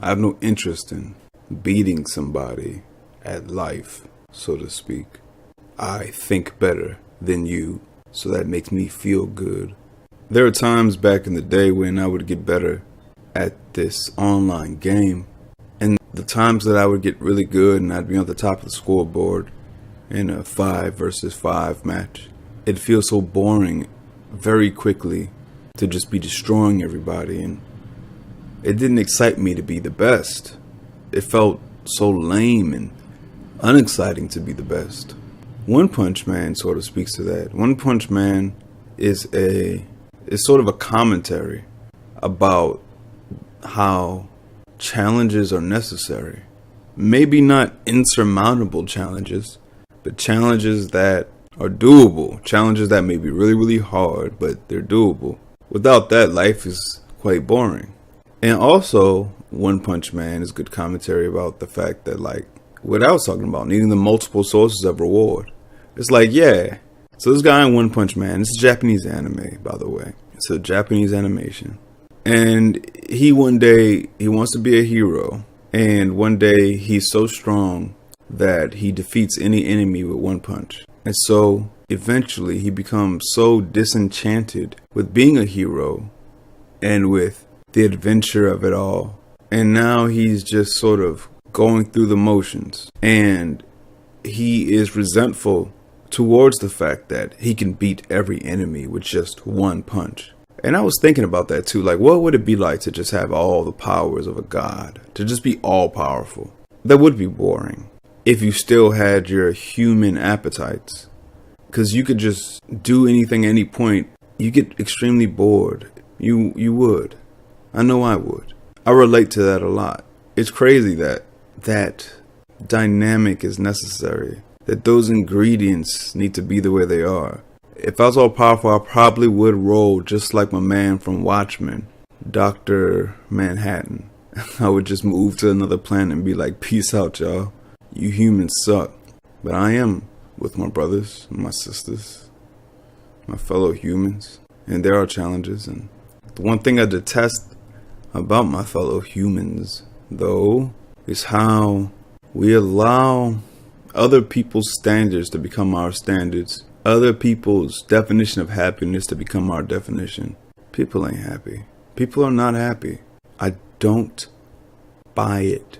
I have no interest in beating somebody at life, so to speak. I think better than you, so that makes me feel good. There are times back in the day when I would get better at this online game, and the times that I would get really good and I'd be on the top of the scoreboard in a 5 versus 5 match, it feels so boring very quickly to just be destroying everybody, and it didn't excite me to be the best. It felt so lame and unexciting to be the best. One Punch Man sort of speaks to that. One Punch Man is sort of a commentary about how challenges are necessary. Maybe not insurmountable challenges, but challenges that are doable. Challenges that may be really, really hard, but they're doable. Without that, life is quite boring. And also, One Punch Man is good commentary about the fact that, like, what I was talking about, needing the multiple sources of reward. It's like, yeah. So this guy in One Punch Man, this is Japanese anime, by the way. It's a Japanese animation. And one day, he wants to be a hero. And one day, he's so strong that he defeats any enemy with one punch. And so, eventually, he becomes so disenchanted with being a hero and with the adventure of it all. And now he's just sort of going through the motions. And he is resentful towards the fact that he can beat every enemy with just one punch. And I was thinking about that too. Like, what would it be like to just have all the powers of a god? To just be all powerful? That would be boring. If you still had your human appetites. Because you could just do anything at any point. You get extremely bored. You would. I know I would. I relate to that a lot. It's crazy that that dynamic is necessary. That those ingredients need to be the way they are. If I was all powerful, I probably would roll just like my man from Watchmen, Dr. Manhattan. I would just move to another planet and be like, peace out, y'all. You humans suck. But I am with my brothers and my sisters, my fellow humans. And there are challenges. And the one thing I detest about my fellow humans, though, is how we allow other people's standards to become our standards. Other people's definition of happiness to become our definition. People ain't happy. People are not happy. I don't buy it.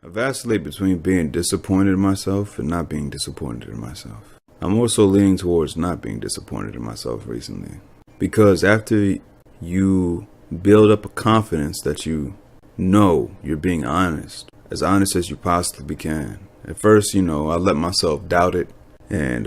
I vacillate between being disappointed in myself and not being disappointed in myself. I'm also leaning towards not being disappointed in myself recently. Because after you build up a confidence that you know you're being honest as you possibly can. At first, I let myself doubt it, and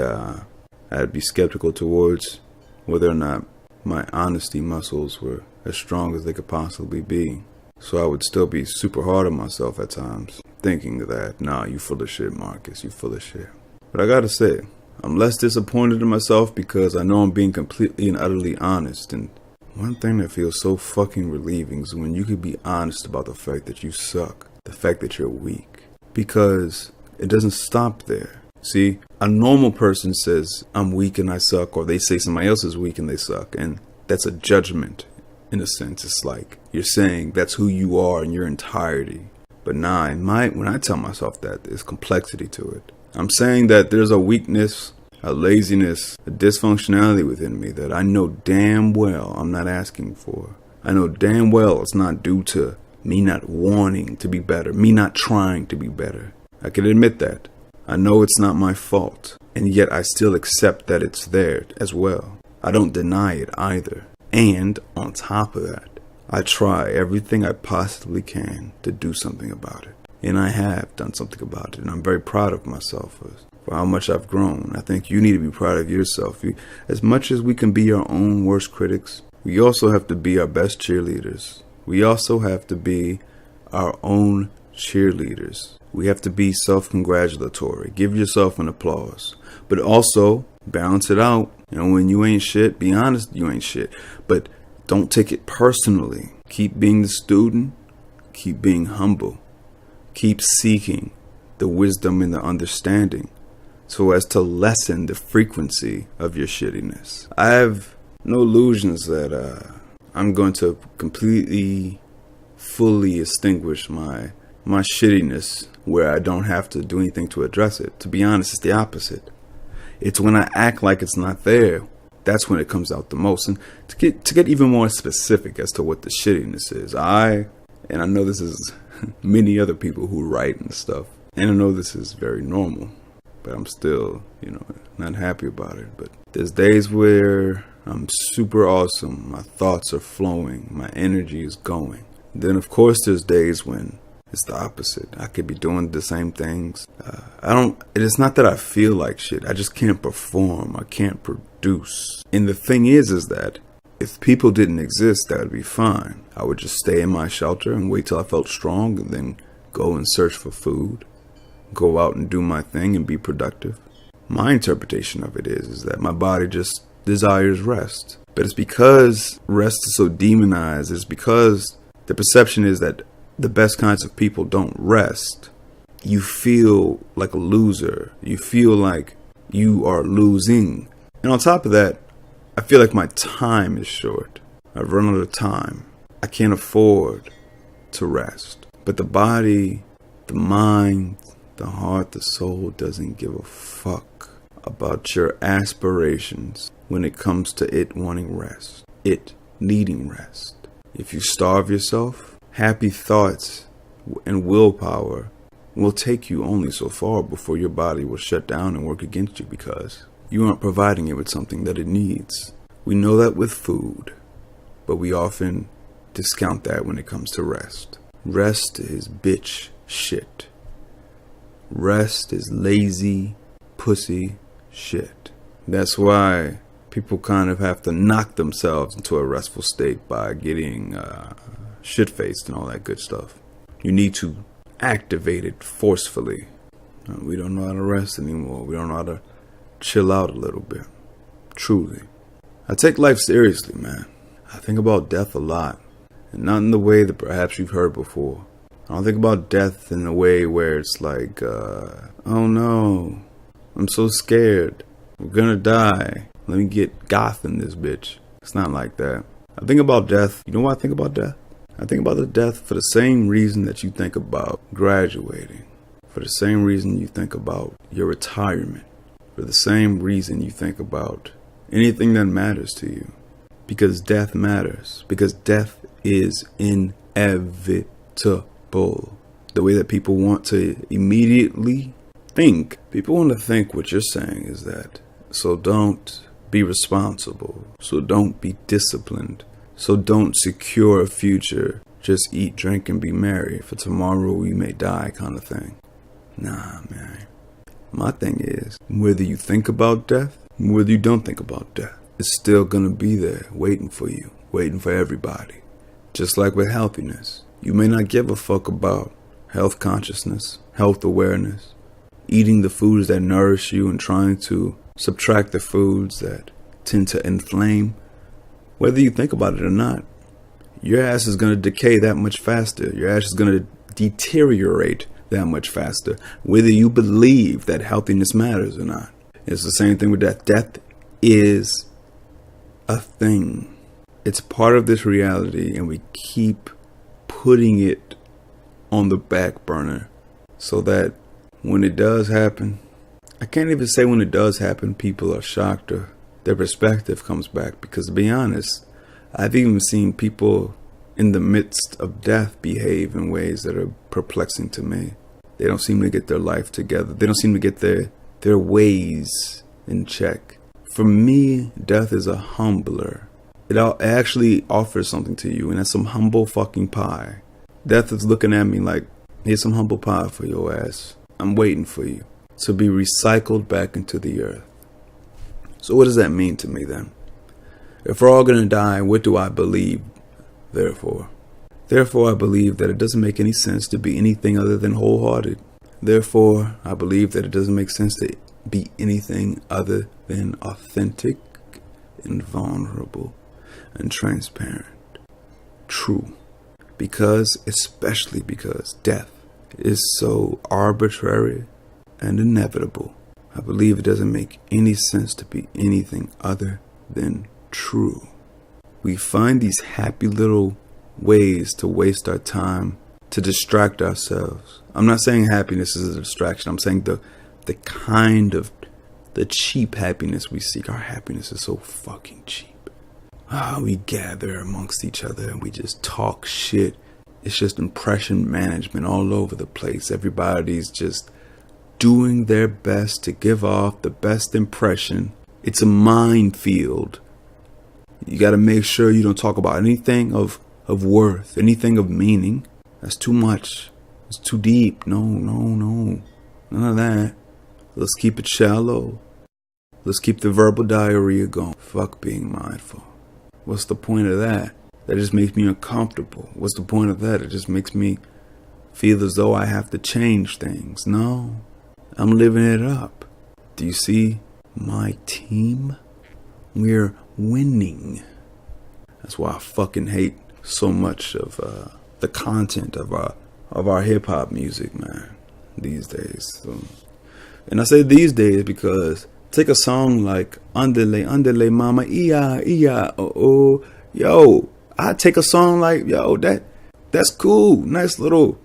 I'd be skeptical towards whether or not my honesty muscles were as strong as they could possibly be. So I would still be super hard on myself at times, thinking that, nah, you full of shit, Marcus, you full of shit. But I gotta say, I'm less disappointed in myself because I know I'm being completely and utterly honest. And one thing that feels so fucking relieving is when you can be honest about the fact that you suck, the fact that you're weak. Because it doesn't stop there. See, a normal person says, I'm weak and I suck, or they say somebody else is weak and they suck. And that's a judgment, in a sense. It's like you're saying that's who you are in your entirety. But nah, when I tell myself that, there's complexity to it. I'm saying that there's a weakness, a laziness, a dysfunctionality within me that I know damn well I'm not asking for. I know damn well it's not due to me not wanting to be better, me not trying to be better. I can admit that. I know it's not my fault, and yet I still accept that it's there as well. I don't deny it either. And on top of that, I try everything I possibly can to do something about it. And I have done something about it, and I'm very proud of myself for how much I've grown. I think you need to be proud of yourself. As much as we can be our own worst critics, we also have to be our best cheerleaders. We also have to be our own cheerleaders. We have to be self-congratulatory. Give yourself an applause. But also, balance it out. When you ain't shit, be honest you ain't shit. But don't take it personally. Keep being the student. Keep being humble. Keep seeking the wisdom and the understanding so as to lessen the frequency of your shittiness. I have no illusions that I'm going to completely fully extinguish my shittiness where I don't have to do anything to address it. To be honest, it's the opposite. It's when I act like it's not there, that's when it comes out the most. And to get even more specific as to what the shittiness is, and I know this is many other people who write and stuff, and I know this is very normal, but I'm still, not happy about it. But there's days where I'm super awesome, my thoughts are flowing, my energy is going. Then of course there's days when it's the opposite. I could be doing the same things. It's not that I feel like shit. I just can't perform. I can't produce. And the thing is that if people didn't exist, that would be fine. I would just stay in my shelter and wait till I felt strong and then go and search for food, go out and do my thing and be productive. My interpretation of it is that my body just desires rest. But it's because rest is so demonized. It's because the perception is that the best kinds of people don't rest. You feel like a loser. You feel like you are losing. And on top of that, I feel like my time is short. I've run out of time. I can't afford to rest. But the body, the mind, the heart, the soul doesn't give a fuck about your aspirations when it comes to it wanting rest. It needing rest. If you starve yourself, happy thoughts and willpower will take you only so far before your body will shut down and work against you because you aren't providing it with something that it needs. We know that with food, but we often discount that when it comes to rest. Rest is bitch shit. Rest is lazy pussy shit. That's why people kind of have to knock themselves into a restful state by getting shit-faced and all that good stuff. You need to activate it forcefully. We don't know how to rest anymore. We don't know how to chill out a little bit. Truly. I take life seriously, man. I think about death a lot. And not in the way that perhaps you've heard before. I don't think about death in a way where it's like, oh no, I'm so scared. We're gonna die. Let me get goth in this bitch. It's not like that. I think about death. You know why I think about death? I think about the death for the same reason that you think about graduating. For the same reason you think about your retirement. For the same reason you think about anything that matters to you. Because death matters. Because death is inevitable. The way that people want to immediately think. People want to think what you're saying is that, so don't be responsible. So don't be disciplined. So don't secure a future. Just eat, drink, and be merry. For tomorrow we may die kind of thing. Nah, man. My thing is, whether you think about death, whether you don't think about death, it's still gonna be there, waiting for you, waiting for everybody. Just like with healthiness. You may not give a fuck about health consciousness, health awareness, eating the foods that nourish you and trying to subtract the foods that tend to inflame. Whether you think about it or not, your ass is going to decay that much faster. Your ass is going to deteriorate that much faster, whether you believe that healthiness matters or not. It's the same thing with death. Death is a thing. It's part of this reality, and we keep putting it on the back burner so that when it does happen, I can't even say when it does happen, people are shocked or their perspective comes back. Because to be honest, I've even seen people in the midst of death behave in ways that are perplexing to me. They don't seem to get their life together. They don't seem to get their ways in check. For me, death is a humbler. It actually offers something to you, and that's some humble fucking pie. Death is looking at me like, here's some humble pie for your ass. I'm waiting for you to be recycled back into the earth. So what does that mean to me then? If we're all going to die, what do I believe, therefore? Therefore, I believe that it doesn't make any sense to be anything other than wholehearted. Therefore, I believe that it doesn't make sense to be anything other than authentic and vulnerable and transparent. True. Especially because death is so arbitrary and inevitable. I believe it doesn't make any sense to be anything other than true. We find these happy little ways to waste our time, to distract ourselves. I'm not saying happiness is a distraction. I'm saying the cheap happiness we seek. Our happiness is so fucking cheap. We gather amongst each other and we just talk shit. It's just impression management all over the place. Everybody's just doing their best to give off the best impression. It's a minefield. You got to make sure you don't talk about anything of worth, anything of meaning. That's too much. It's too deep. No. None of that. Let's keep it shallow. Let's keep the verbal diarrhea going. Fuck being mindful. What's the point of that? That just makes me uncomfortable. What's the point of that? It just makes me feel as though I have to change things. No, I'm living it up. Do you see my team? We're winning. That's why I fucking hate so much of the content of our hip hop music, man, these days. So, and I say these days because take a song like Andele, Andele Mama, Iya, Iya, oh, yo. I take a song like, yo, that's cool. Nice little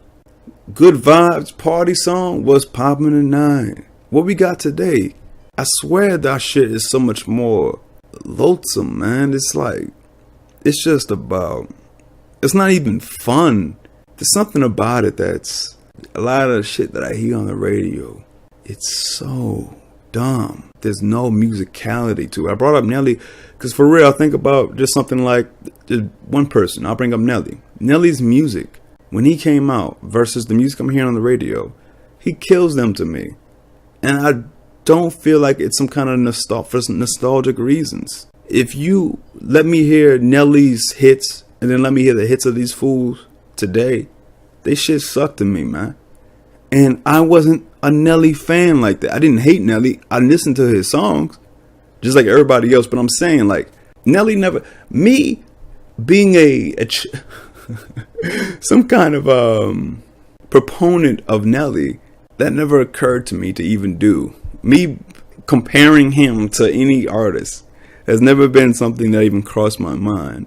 good vibes party song was popping in 9. What we got today, I swear that shit is so much more loathsome, man. It's like, it's just about, it's not even fun. There's something about it that's a lot of the shit that I hear on the radio. It's so dumb. There's no musicality to it. I brought up Nelly because for real, I think about just something like just one person. I'll bring up Nelly. Nelly's music, when he came out versus the music I'm hearing on the radio, he kills them to me. And I don't feel like it's some kind of for nostalgic reasons. If you let me hear Nelly's hits and then let me hear the hits of these fools today, they shit suck to me, man. And I wasn't a Nelly fan like that. I didn't hate Nelly. I listened to his songs just like everybody else. But I'm saying, like, Nelly never, me being some kind of proponent of Nelly, that never occurred to me to even do. Me comparing him to any artist has never been something that even crossed my mind.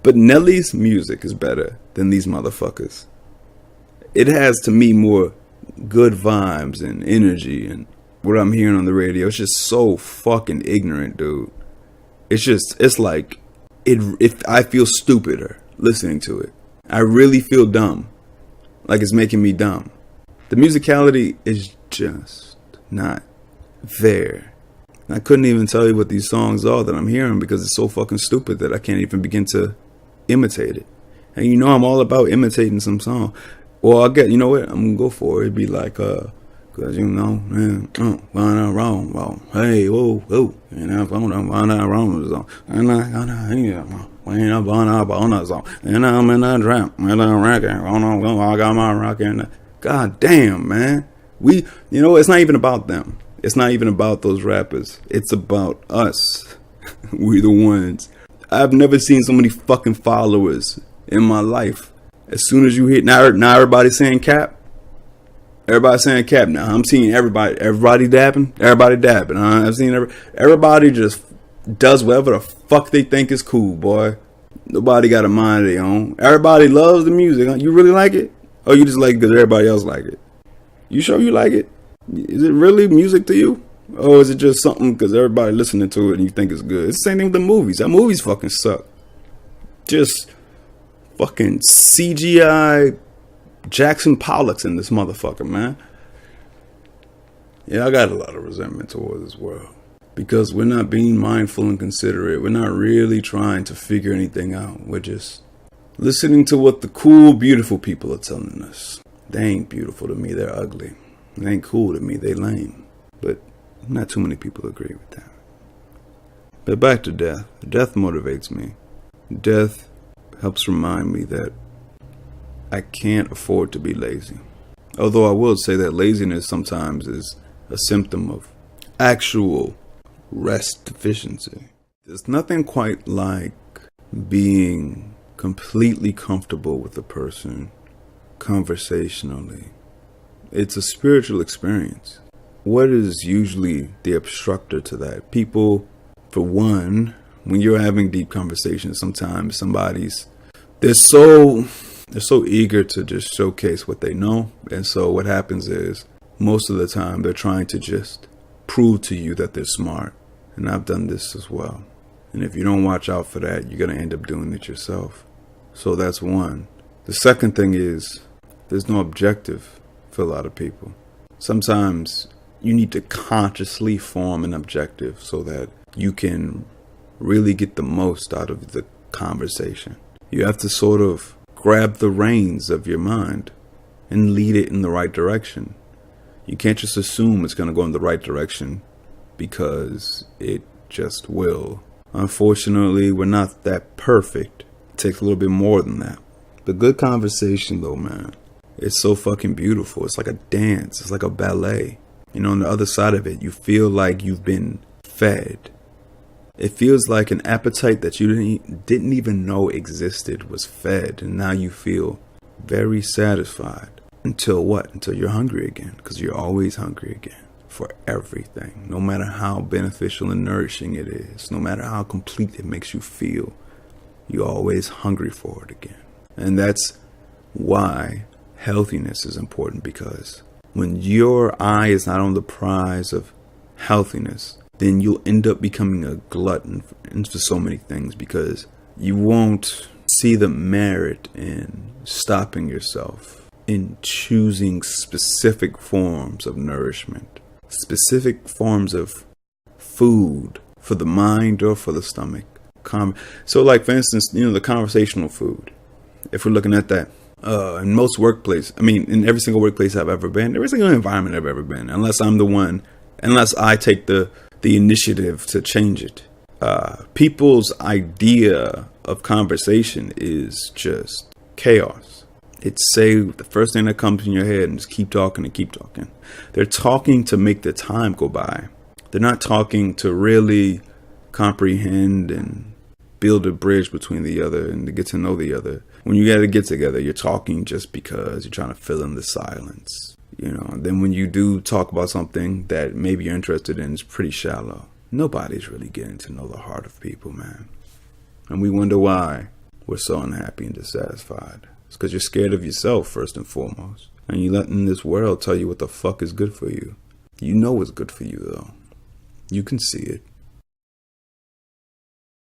But Nelly's music is better than these motherfuckers. It has, to me, more good vibes and energy, and what I'm hearing on the radio, it's just so fucking ignorant, dude. It's like I feel stupider listening to it. I really feel dumb, like it's making me dumb. The musicality is just not there. I couldn't even tell you what these songs are that I'm hearing because it's so fucking stupid that I can't even begin to imitate it. And you know I'm all about imitating some song. Well, you know what? I'm gonna go for it. It'd be like, cause you know, man, find out wrong, well, hey, whoa, and I'm find out wrong, so, and I'm in that trap, and I'm rocking, I got my rocking. God damn, man. It's not even about them. It's not even about those rappers. It's about us. We're the ones. I've never seen so many fucking followers in my life. As soon as you hit, now everybody's saying cap. Everybody's saying cap now. I'm seeing everybody dabbing. I've seen everybody just does whatever the fuck they think is cool, boy. Nobody got a mind of their own. Everybody loves the music. You really like it? Or you just like it because everybody else like it? You sure you like it? Is it really music to you? Or is it just something because everybody listening to it and you think it's good? It's the same thing with the movies. That movies fucking suck. Just fucking CGI Jackson Pollocks in this motherfucker, man. Yeah, I got a lot of resentment towards this world because we're not being mindful and considerate. We're not really trying to figure anything out. We're just listening to what the cool, beautiful people are telling us. They ain't beautiful to me. They're ugly. They ain't cool to me. They lame. But not too many people agree with that. But back to death. Death motivates me. Death helps remind me that I can't afford to be lazy. Although I will say that laziness sometimes is a symptom of actual rest deficiency. There's nothing quite like being completely comfortable with a person conversationally. It's a spiritual experience. What is usually the obstructor to that? People, for one, when you're having deep conversations, sometimes somebody's they're so eager to just showcase what they know. And so what happens is most of the time they're trying to just prove to you that they're smart. And I've done this as well. And if you don't watch out for that, you're going to end up doing it yourself. So that's one. The second thing is there's no objective for a lot of people. Sometimes you need to consciously form an objective so that you can really get the most out of the conversation. You have to sort of grab the reins of your mind and lead it in the right direction. You can't just assume it's going to go in the right direction because it just will. Unfortunately, we're not that perfect. It takes a little bit more than that. But good conversation, though, man, it's so fucking beautiful. It's like a dance. It's like a ballet. You know, on the other side of it, you feel like you've been fed. It feels like an appetite that you didn't even know existed was fed. And now you feel very satisfied. Until what? Until you're hungry again. Because you're always hungry again. For everything. No matter how beneficial and nourishing it is. No matter how complete it makes you feel. You're always hungry for it again. And that's why healthiness is important. Because when your eye is not on the prize of healthiness, then you'll end up becoming a glutton for so many things, because you won't see the merit in stopping yourself, in choosing specific forms of nourishment, specific forms of food for the mind or for the stomach. So like, for instance, the conversational food, if we're looking at that, in most workplaces, in every single workplace I've ever been, every single environment I've ever been, unless I take the initiative to change it. People's idea of conversation is just chaos. It's say the first thing that comes in your head and just keep talking and keep talking. They're talking to make the time go by. They're not talking to really comprehend and build a bridge between the other and to get to know the other. When you got to get together, you're talking just because you're trying to fill in the silence. And then when you do talk about something that maybe you're interested in, it's pretty shallow. Nobody's really getting to know the heart of people, man. And we wonder why we're so unhappy and dissatisfied. It's because you're scared of yourself, first and foremost. And you're letting this world tell you what the fuck is good for you. You know what's good for you, though. You can see it.